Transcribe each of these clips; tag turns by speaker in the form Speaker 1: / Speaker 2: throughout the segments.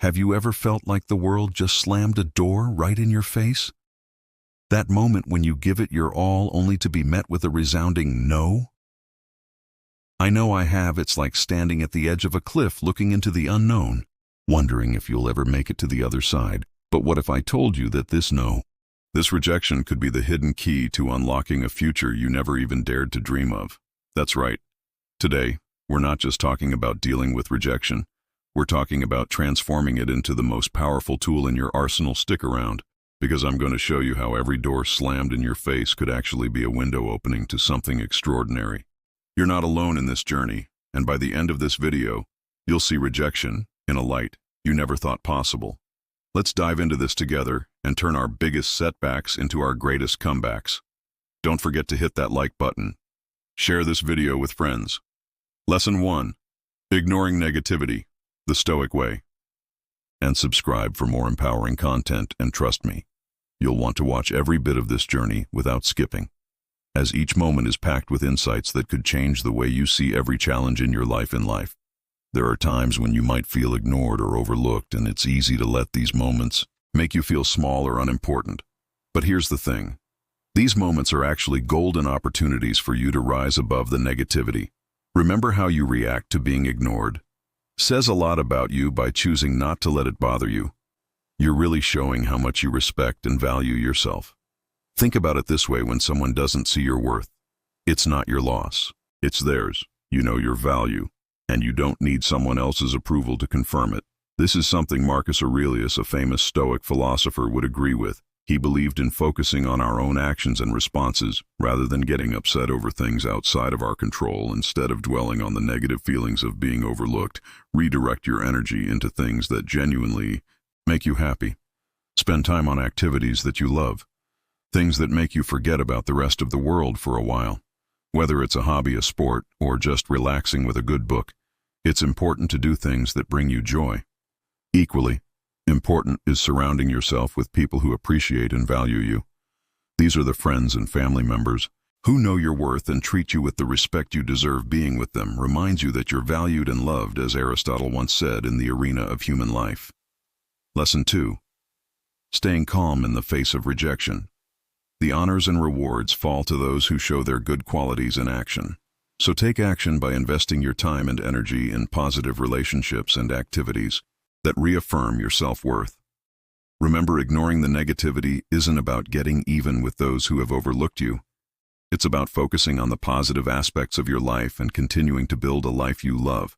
Speaker 1: Have you ever felt like the world just slammed a door right in your face? That moment when you give it your all only to be met with a resounding no? I know I have. It's like standing at the edge of a cliff looking into the unknown, wondering if you'll ever make it to the other side. But what if I told you that this no, this rejection could be the hidden key to unlocking a future you never even dared to dream of? That's right. Today, we're not just talking about dealing with rejection. We're talking about transforming it into the most powerful tool in your arsenal. Stick around, because I'm going to show you how every door slammed in your face could actually be a window opening to something extraordinary. You're not alone in this journey, and by the end of this video, you'll see rejection in a light you never thought possible. Let's dive into this together and turn our biggest setbacks into our greatest comebacks. Don't forget to hit that like button. Share this video with friends. Lesson 1. Ignoring negativity, the Stoic way. And subscribe for more empowering content, and trust me, you'll want to watch every bit of this journey without skipping, as each moment is packed with insights that could change the way you see every challenge in your life. There are times when you might feel ignored or overlooked, and it's easy to let these moments make you feel small or unimportant. But here's the thing. These moments are actually golden opportunities for you to rise above the negativity. Remember, how you react to being ignored says a lot about you. By choosing not to let it bother you, you're really showing how much you respect and value yourself. Think about it this way: when someone doesn't see your worth, it's not your loss, it's theirs. You know your value, and you don't need someone else's approval to confirm it. This is something Marcus Aurelius, a famous Stoic philosopher, would agree with. He believed in focusing on our own actions and responses, rather than getting upset over things outside of our control. Instead of dwelling on the negative feelings of being overlooked, redirect your energy into things that genuinely make you happy. Spend time on activities that you love, things that make you forget about the rest of the world for a while. Whether it's a hobby, a sport, or just relaxing with a good book, it's important to do things that bring you joy. Equally important is surrounding yourself with people who appreciate and value you. These are the friends and family members who know your worth and treat you with the respect you deserve. Being with them reminds you that you're valued and loved, as Aristotle once said, in the arena of human life. Lesson 2. Staying calm in the face of rejection. The honors and rewards fall to those who show their good qualities in action. So take action by investing your time and energy in positive relationships and activities that reaffirm your self-worth. Remember, ignoring the negativity isn't about getting even with those who have overlooked you. It's about focusing on the positive aspects of your life and continuing to build a life you love.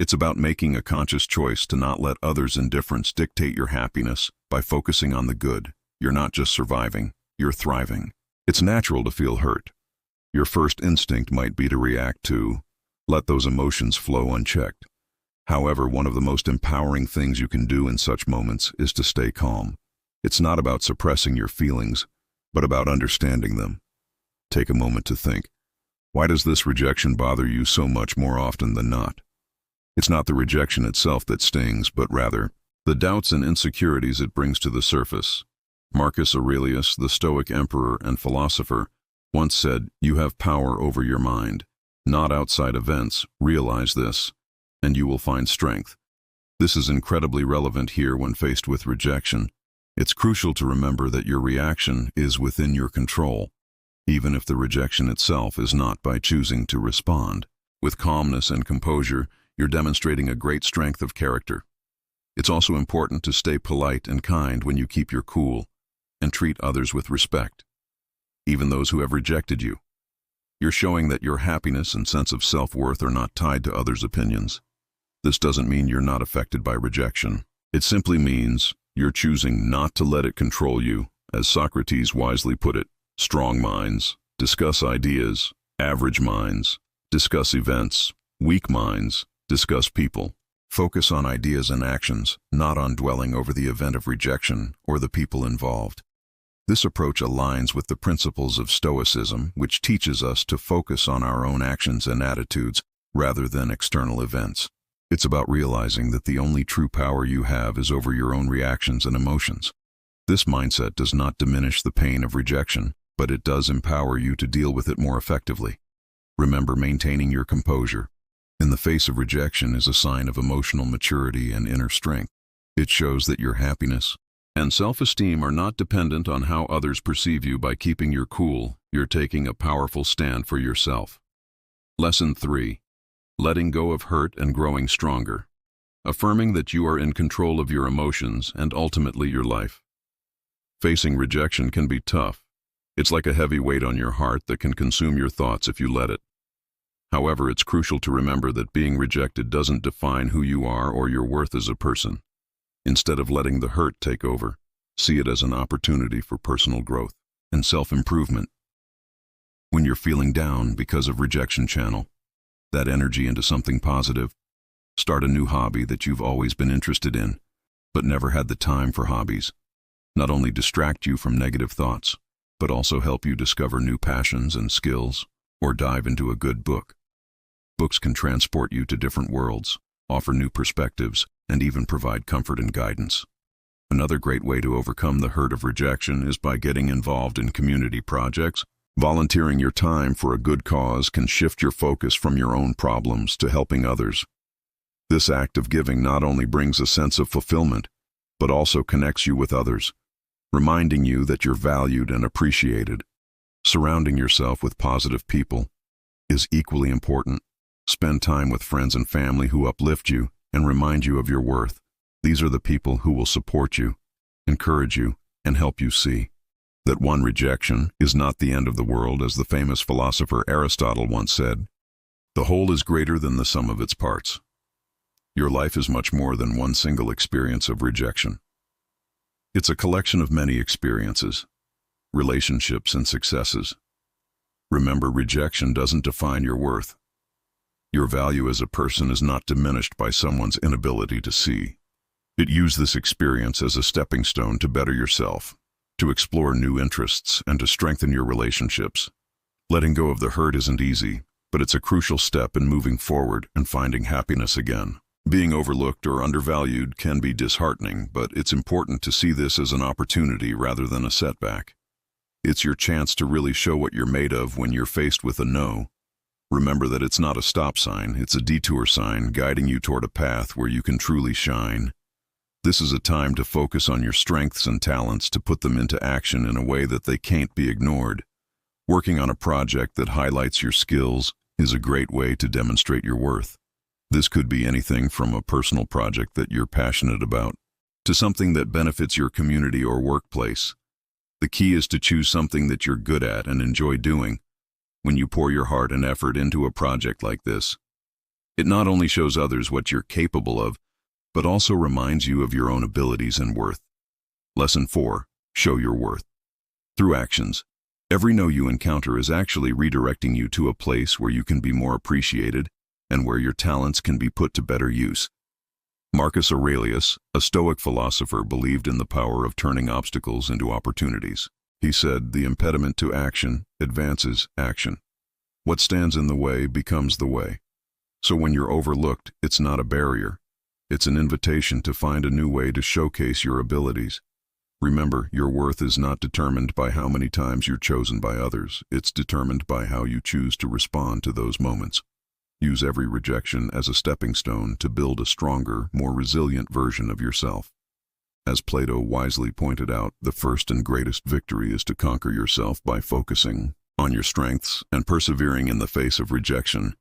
Speaker 1: It's about making a conscious choice to not let others' indifference dictate your happiness. By focusing on the good, you're not just surviving, you're thriving. It's natural to feel hurt. Your first instinct might be to react, to let those emotions flow unchecked. However, one of the most empowering things you can do in such moments is to stay calm. It's not about suppressing your feelings, but about understanding them. Take a moment to think, why does this rejection bother you so much more often than not? It's not the rejection itself that stings, but rather the doubts and insecurities it brings to the surface. Marcus Aurelius, the Stoic emperor and philosopher, once said, "You have power over your mind, not outside events. Realize this, and you will find strength." This is incredibly relevant here when faced with rejection. It's crucial to remember that your reaction is within your control, even if the rejection itself is not. By choosing to respond with calmness and composure, you're demonstrating a great strength of character. It's also important to stay polite and kind when you keep your cool and treat others with respect, even those who have rejected you. You're showing that your happiness and sense of self-worth are not tied to others' opinions. This doesn't mean you're not affected by rejection. It simply means you're choosing not to let it control you. As Socrates wisely put it, strong minds discuss ideas, average minds discuss events, weak minds discuss people. Focus on ideas and actions, not on dwelling over the event of rejection or the people involved. This approach aligns with the principles of Stoicism, which teaches us to focus on our own actions and attitudes rather than external events. It's about realizing that the only true power you have is over your own reactions and emotions. This mindset does not diminish the pain of rejection, but it does empower you to deal with it more effectively. Remember, maintaining your composure in the face of rejection is a sign of emotional maturity and inner strength. It shows that your happiness and self-esteem are not dependent on how others perceive you. By keeping your cool, you're taking a powerful stand for yourself. Lesson 3. Letting go of hurt and growing stronger. Affirming that you are in control of your emotions and ultimately your life. Facing rejection can be tough. It's like a heavy weight on your heart that can consume your thoughts if you let it. However, it's crucial to remember that being rejected doesn't define who you are or your worth as a person. Instead of letting the hurt take over, see it as an opportunity for personal growth and self-improvement. When you're feeling down because of rejection, channel that energy into something positive. Start a new hobby that you've always been interested in, but never had the time for. Hobbies not only distract you from negative thoughts, but also help you discover new passions and skills, or dive into a good book. Books can transport you to different worlds, offer new perspectives, and even provide comfort and guidance. Another great way to overcome the hurt of rejection is by getting involved in community projects. Volunteering your time for a good cause can shift your focus from your own problems to helping others. This act of giving not only brings a sense of fulfillment, but also connects you with others, reminding you that you're valued and appreciated. Surrounding yourself with positive people is equally important. Spend time with friends and family who uplift you and remind you of your worth. These are the people who will support you, encourage you, and help you see that one rejection is not the end of the world. As the famous philosopher Aristotle once said, "The whole is greater than the sum of its parts." Your life is much more than one single experience of rejection. It's a collection of many experiences, relationships, and successes. Remember, rejection doesn't define your worth. Your value as a person is not diminished by someone's inability to see. Use this experience as a stepping stone to better yourself, to explore new interests, and to strengthen your relationships. Letting go of the hurt isn't easy, but it's a crucial step in moving forward and finding happiness again. Being overlooked or undervalued can be disheartening, but it's important to see this as an opportunity rather than a setback. It's your chance to really show what you're made of when you're faced with a no. Remember that it's not a stop sign, it's a detour sign guiding you toward a path where you can truly shine. This is a time to focus on your strengths and talents, to put them into action in a way that they can't be ignored. Working on a project that highlights your skills is a great way to demonstrate your worth. This could be anything from a personal project that you're passionate about to something that benefits your community or workplace. The key is to choose something that you're good at and enjoy doing. When you pour your heart and effort into a project like this, it not only shows others what you're capable of, but also reminds you of your own abilities and worth. Lesson 4. Show your worth. Through actions, every no you encounter is actually redirecting you to a place where you can be more appreciated and where your talents can be put to better use. Marcus Aurelius, a Stoic philosopher, believed in the power of turning obstacles into opportunities. He said, "The impediment to action advances action. What stands in the way becomes the way." So when you're overlooked, it's not a barrier. It's an invitation to find a new way to showcase your abilities. Remember, your worth is not determined by how many times you're chosen by others. It's determined by how you choose to respond to those moments. Use every rejection as a stepping stone to build a stronger, more resilient version of yourself. As Plato wisely pointed out, the first and greatest victory is to conquer yourself by focusing on your strengths and persevering in the face of rejection.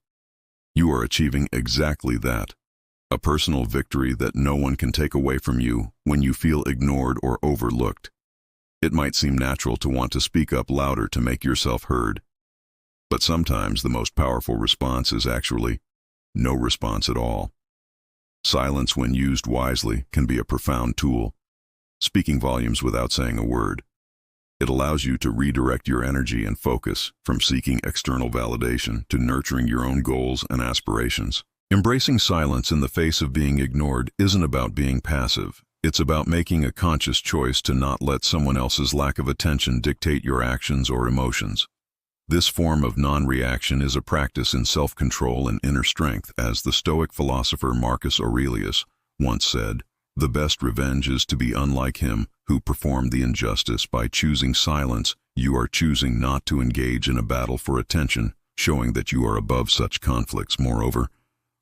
Speaker 1: You are achieving exactly that. A personal victory that no one can take away from you when you feel ignored or overlooked. It might seem natural to want to speak up louder to make yourself heard, but sometimes the most powerful response is actually no response at all. Silence, when used wisely, can be a profound tool, speaking volumes without saying a word. It allows you to redirect your energy and focus from seeking external validation to nurturing your own goals and aspirations. Embracing silence in the face of being ignored isn't about being passive. It's about making a conscious choice to not let someone else's lack of attention dictate your actions or emotions. This form of non-reaction is a practice in self-control and inner strength. As the Stoic philosopher Marcus Aurelius once said, "The best revenge is to be unlike him who performed the injustice." By choosing silence, you are choosing not to engage in a battle for attention, showing that you are above such conflicts. Moreover,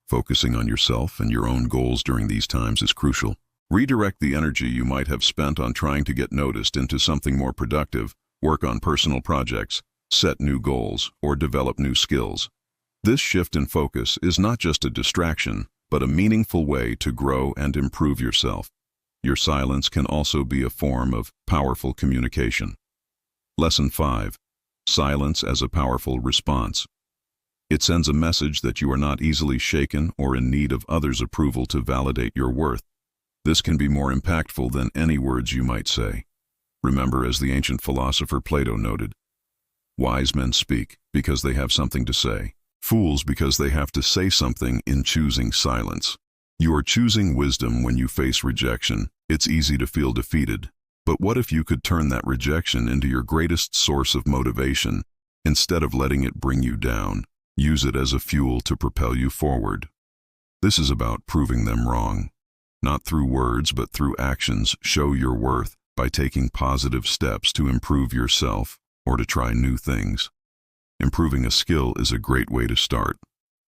Speaker 1: focusing on yourself and your own goals during these times is crucial. Redirect the energy you might have spent on trying to get noticed into something more productive, work on personal projects, set new goals, or develop new skills. This shift in focus is not just a distraction, but a meaningful way to grow and improve yourself. Your silence can also be a form of powerful communication. Lesson 5. Silence as a powerful response. It sends a message that you are not easily shaken or in need of others' approval to validate your worth. This can be more impactful than any words you might say. Remember, as the ancient philosopher Plato noted, wise men speak because they have something to say. Fools because they have to say something in choosing silence. You are choosing wisdom when you face rejection. It's easy to feel defeated. But what if you could turn that rejection into your greatest source of motivation? Instead of letting it bring you down, use it as a fuel to propel you forward. This is about proving them wrong. Not through words, but through actions. Show your worth by taking positive steps to improve yourself or to try new things. Improving a skill is a great way to start.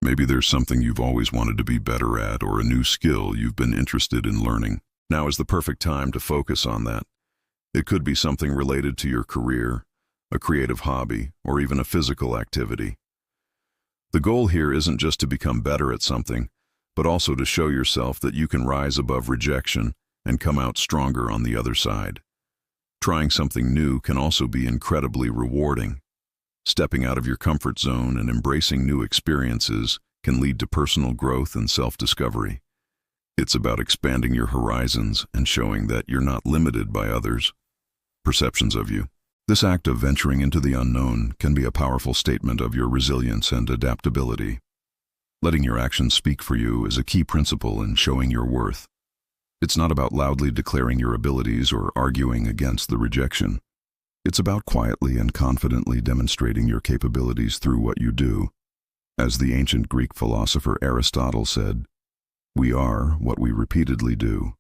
Speaker 1: Maybe there's something you've always wanted to be better at or a new skill you've been interested in learning. Now is the perfect time to focus on that. It could be something related to your career, a creative hobby, or even a physical activity. The goal here isn't just to become better at something, but also to show yourself that you can rise above rejection and come out stronger on the other side. Trying something new can also be incredibly rewarding. Stepping out of your comfort zone and embracing new experiences can lead to personal growth and self-discovery. It's about expanding your horizons and showing that you're not limited by others' perceptions of you. This act of venturing into the unknown can be a powerful statement of your resilience and adaptability. Letting your actions speak for you is a key principle in showing your worth. It's not about loudly declaring your abilities or arguing against the rejection. It's about quietly and confidently demonstrating your capabilities through what you do. As the ancient Greek philosopher Aristotle said, "We are what we repeatedly do."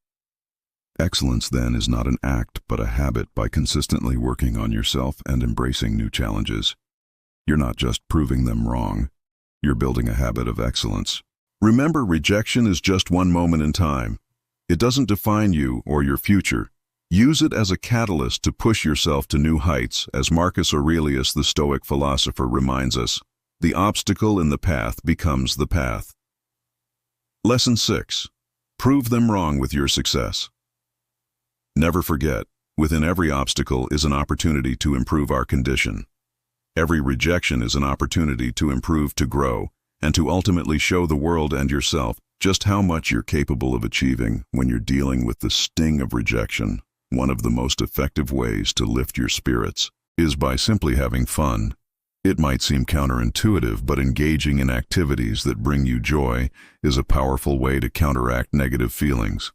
Speaker 1: Excellence, then, is not an act, but a habit. By consistently working on yourself and embracing new challenges, you're not just proving them wrong, you're building a habit of excellence. Remember, rejection is just one moment in time. It doesn't define you or your future. Use it as a catalyst to push yourself to new heights. As Marcus Aurelius, the Stoic philosopher, reminds us, the obstacle in the path becomes the path. Lesson 6. Prove them wrong with your success. Never forget, within every obstacle is an opportunity to improve our condition. Every rejection is an opportunity to improve, to grow, and to ultimately show the world and yourself just how much you're capable of achieving when you're dealing with the sting of rejection. One of the most effective ways to lift your spirits is by simply having fun. It might seem counterintuitive, but engaging in activities that bring you joy is a powerful way to counteract negative feelings.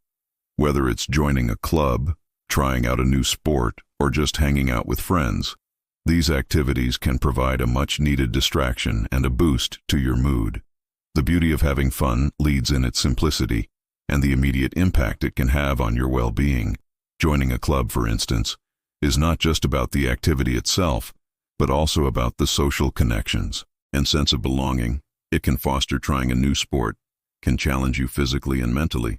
Speaker 1: Whether it's joining a club, trying out a new sport, or just hanging out with friends, these activities can provide a much-needed distraction and a boost to your mood. The beauty of having fun leads in its simplicity and the immediate impact it can have on your well-being. Joining a club, for instance, is not just about the activity itself, but also about the social connections and sense of belonging it can foster. Trying a new sport can challenge you physically and mentally,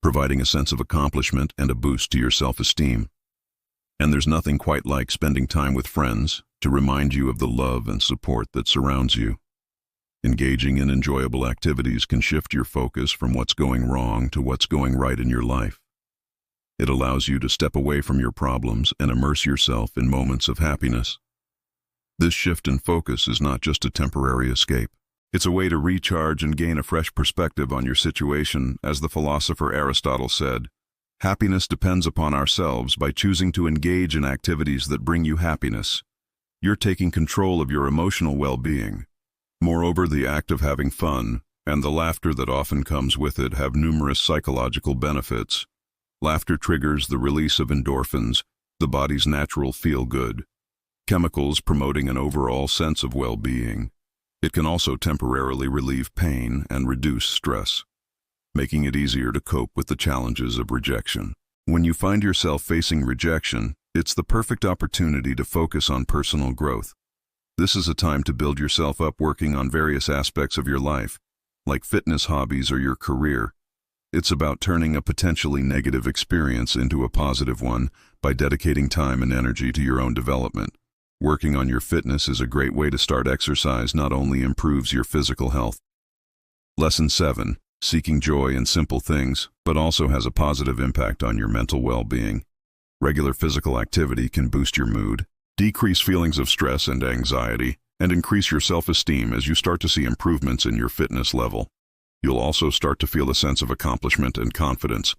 Speaker 1: providing a sense of accomplishment and a boost to your self-esteem. And there's nothing quite like spending time with friends to remind you of the love and support that surrounds you. Engaging in enjoyable activities can shift your focus from what's going wrong to what's going right in your life. It allows you to step away from your problems and immerse yourself in moments of happiness. This shift in focus is not just a temporary escape. It's a way to recharge and gain a fresh perspective on your situation. As the philosopher Aristotle said, happiness depends upon ourselves. By choosing to engage in activities that bring you happiness, you're taking control of your emotional well-being. Moreover, the act of having fun and the laughter that often comes with it have numerous psychological benefits. Laughter triggers the release of endorphins, the body's natural feel-good chemicals, promoting an overall sense of well-being. It can also temporarily relieve pain and reduce stress, making it easier to cope with the challenges of rejection. When you find yourself facing rejection, it's the perfect opportunity to focus on personal growth. This is a time to build yourself up, working on various aspects of your life, like fitness, hobbies, or your career. It's about turning a potentially negative experience into a positive one by dedicating time and energy to your own development. Working on your fitness is a great way to start. Exercise not only improves your physical health. Lesson 7. Seeking joy in simple things, but also has a positive impact on your mental well-being. Regular physical activity can boost your mood, decrease feelings of stress and anxiety, and increase your self-esteem as you start to see improvements in your fitness level. You'll also start to feel a sense of accomplishment and confidence.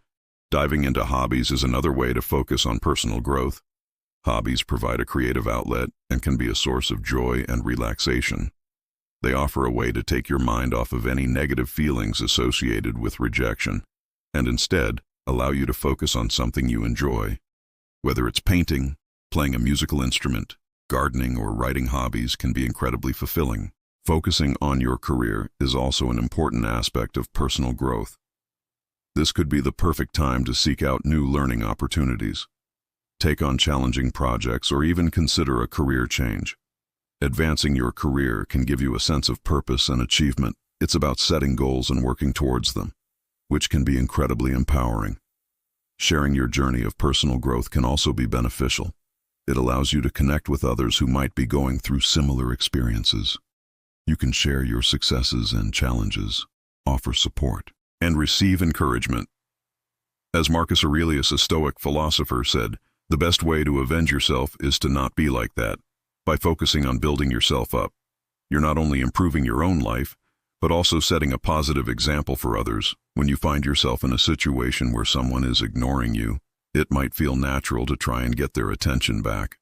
Speaker 1: Diving into hobbies is another way to focus on personal growth. Hobbies provide a creative outlet and can be a source of joy and relaxation. They offer a way to take your mind off of any negative feelings associated with rejection, and instead allow you to focus on something you enjoy. Whether it's painting, playing a musical instrument, gardening, or writing, hobbies can be incredibly fulfilling. Focusing on your career is also an important aspect of personal growth. This could be the perfect time to seek out new learning opportunities, take on challenging projects, or even consider a career change. Advancing your career can give you a sense of purpose and achievement. It's about setting goals and working towards them, which can be incredibly empowering. Sharing your journey of personal growth can also be beneficial. It allows you to connect with others who might be going through similar experiences. You can share your successes and challenges, offer support, and receive encouragement. As Marcus Aurelius, a Stoic philosopher, said, "The best way to avenge yourself is to not be like that." By focusing on building yourself up, you're not only improving your own life, but also setting a positive example for others. When you find yourself in a situation where someone is ignoring you, it might feel natural to try and get their attention back.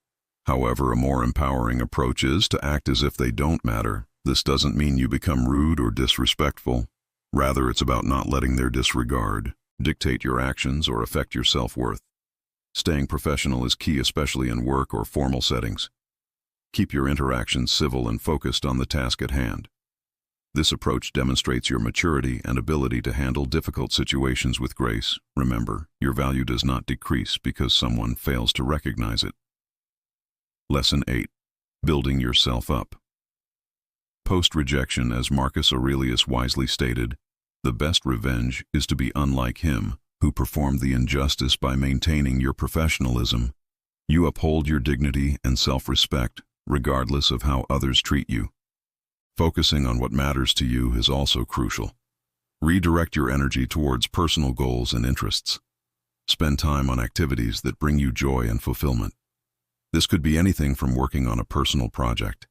Speaker 1: However, a more empowering approach is to act as if they don't matter. This doesn't mean you become rude or disrespectful. Rather, it's about not letting their disregard dictate your actions or affect your self-worth. Staying professional is key, especially in work or formal settings. Keep your interactions civil and focused on the task at hand. This approach demonstrates your maturity and ability to handle difficult situations with grace. Remember, your value does not decrease because someone fails to recognize it. Lesson 8. Building yourself up. Post-rejection, as Marcus Aurelius wisely stated, the best revenge is to be unlike him who performed the injustice. By maintaining your professionalism, you uphold your dignity and self-respect, regardless of how others treat you. Focusing on what matters to you is also crucial. Redirect your energy towards personal goals and interests. Spend time on activities that bring you joy and fulfillment. This could be anything from working on a personal project,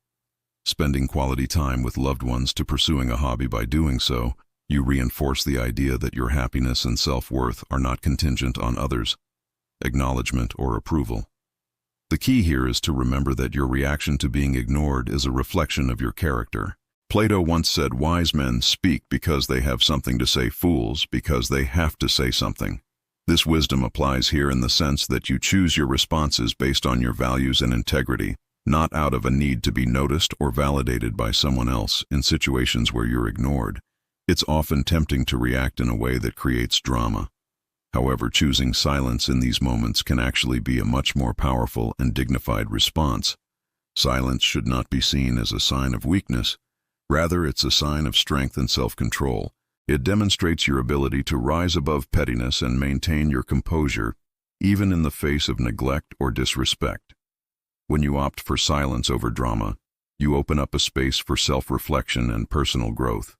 Speaker 1: spending quality time with loved ones, to pursuing a hobby. By doing so, you reinforce the idea that your happiness and self-worth are not contingent on others' acknowledgement or approval. The key here is to remember that your reaction to being ignored is a reflection of your character. Plato once said, "Wise men speak because they have something to say, fools because they have to say something." This wisdom applies here in the sense that you choose your responses based on your values and integrity, not out of a need to be noticed or validated by someone else. In situations where you're ignored, it's often tempting to react in a way that creates drama. However, choosing silence in these moments can actually be a much more powerful and dignified response. Silence should not be seen as a sign of weakness. Rather, it's a sign of strength and self-control. It demonstrates your ability to rise above pettiness and maintain your composure, even in the face of neglect or disrespect. When you opt for silence over drama, you open up a space for self-reflection and personal growth.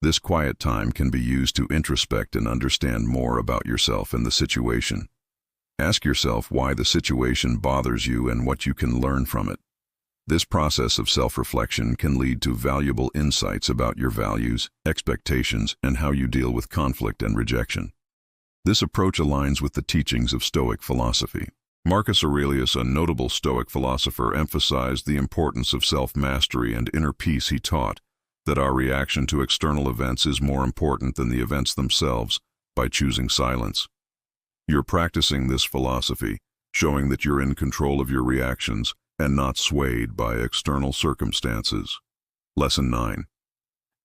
Speaker 1: This quiet time can be used to introspect and understand more about yourself and the situation. Ask yourself why the situation bothers you and what you can learn from it. This process of self-reflection can lead to valuable insights about your values, expectations, and how you deal with conflict and rejection. This approach aligns with the teachings of Stoic philosophy. Marcus Aurelius, a notable Stoic philosopher, emphasized the importance of self-mastery and inner peace. He taught that our reaction to external events is more important than the events themselves. By choosing silence, you're practicing this philosophy, showing that you're in control of your reactions and not swayed by external circumstances. Lesson 9.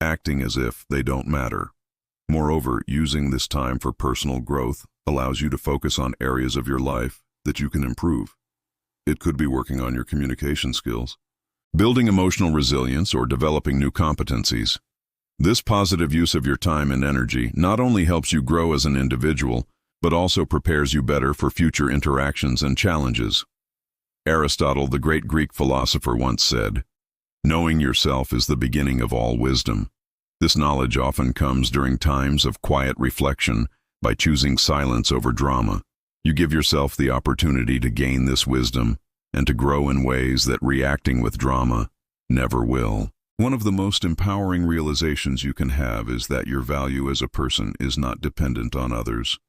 Speaker 1: Acting as if they don't matter. Moreover, using this time for personal growth allows you to focus on areas of your life that you can improve. It could be working on your communication skills, building emotional resilience, or developing new competencies. This positive use of your time and energy not only helps you grow as an individual, but also prepares you better for future interactions and challenges. Aristotle, the great Greek philosopher, once said, "Knowing yourself is the beginning of all wisdom." This knowledge often comes during times of quiet reflection by choosing silence over drama. You give yourself the opportunity to gain this wisdom and to grow in ways that reacting with drama never will. One of the most empowering realizations you can have is that your value as a person is not dependent on others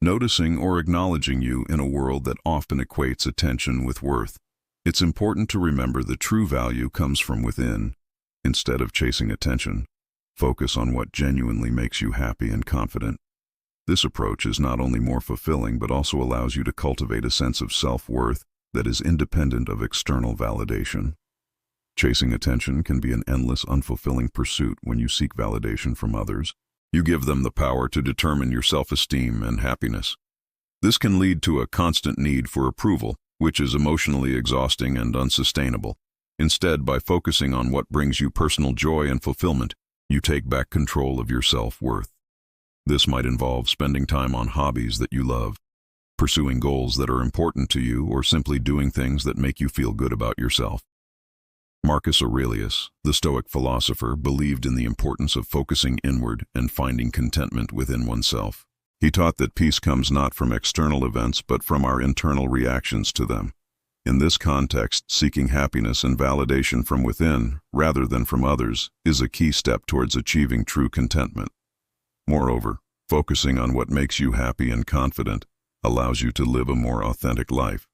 Speaker 1: noticing or acknowledging you in a world that often equates attention with worth. It's important to remember the true value comes from within. Instead of chasing attention, focus on what genuinely makes you happy and confident. This approach is not only more fulfilling but also allows you to cultivate a sense of self-worth that is independent of external validation. Chasing attention can be an endless, unfulfilling pursuit when you seek validation from others. You give them the power to determine your self-esteem and happiness. This can lead to a constant need for approval, which is emotionally exhausting and unsustainable. Instead, by focusing on what brings you personal joy and fulfillment, you take back control of your self-worth. This might involve spending time on hobbies that you love, pursuing goals that are important to you, or simply doing things that make you feel good about yourself. Marcus Aurelius, the Stoic philosopher, believed in the importance of focusing inward and finding contentment within oneself. He taught that peace comes not from external events but from our internal reactions to them. In this context, seeking happiness and validation from within, rather than from others, is a key step towards achieving true contentment. Moreover, focusing on what makes you happy and confident allows you to live a more authentic life.